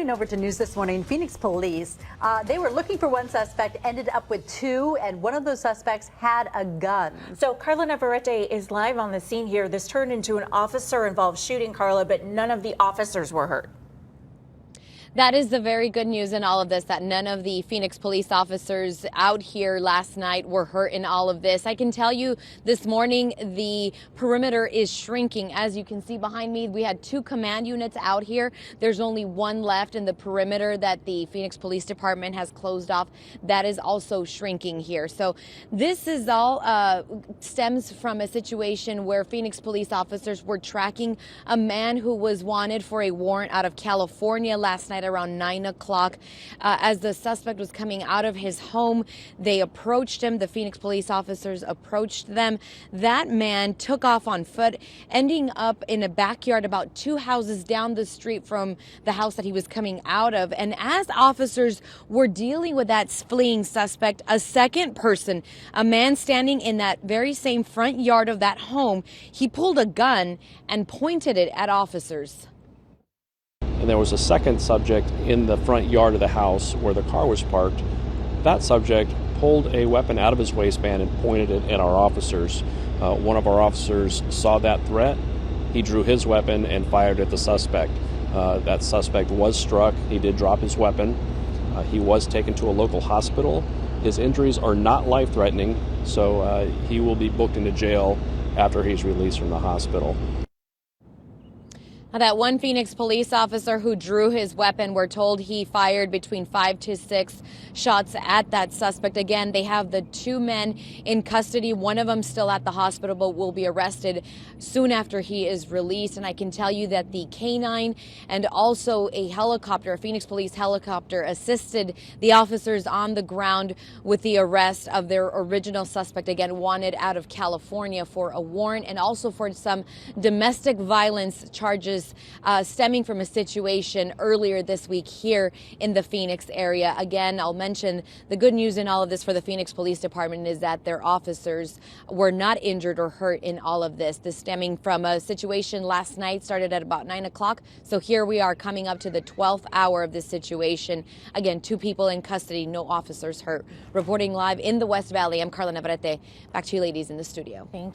Over to news this morning. Phoenix police, they were looking for one suspect, ended up with two, and one of those suspects had a gun. So Carla Navarrete is live on the scene here. This turned into an officer-involved shooting, Carla, but none of the officers were hurt. That is the very good news in all of this, that none of the Phoenix police officers out here last night were hurt in all of this. I can tell you this morning the perimeter is shrinking. As you can see behind me, we had two command units out here. There's only one left in the perimeter that the Phoenix Police Department has closed off. That is also shrinking here. So this is all stems from a situation where Phoenix police officers were tracking a man who was wanted for a warrant out of California last night around 9 o'clock. As the suspect was coming out of his home, they approached him. The Phoenix police officers approached them. That man took off on foot, ending up in a backyard about 2 houses down the street from the house that he was coming out of. And as officers were dealing with that fleeing suspect, a second person, a man standing in that very same front yard of that home, he pulled a gun and pointed it at officers. And there was a second subject in the front yard of the house where the car was parked. That subject pulled a weapon out of his waistband and pointed it at our officers. One of our officers saw that threat. He drew his weapon and fired at the suspect. That suspect was struck. He did drop his weapon. He was taken to a local hospital. His injuries are not life-threatening, so he will be booked into jail after he's released from the hospital. That one Phoenix police officer who drew his weapon, we're told he fired between 5 to 6 shots at that suspect. Again, they have the two men in custody. One of them still at the hospital, but will be arrested soon after he is released. And I can tell you that the K9 and also a helicopter, a Phoenix police helicopter, assisted the officers on the ground with the arrest of their original suspect, again, wanted out of California for a warrant and also for some domestic violence charges stemming from a situation earlier this week here in the Phoenix area. Again, I'll mention the good news in all of this for the Phoenix Police Department is that their officers were not injured or hurt in all of this. This stemming from a situation last night, started at about 9 o'clock. So here we are coming up to the 12th hour of this situation. Again, 2 people in custody, no officers hurt. Reporting live in the West Valley, I'm Carla Navarrete. Back to you ladies in the studio. Thank you.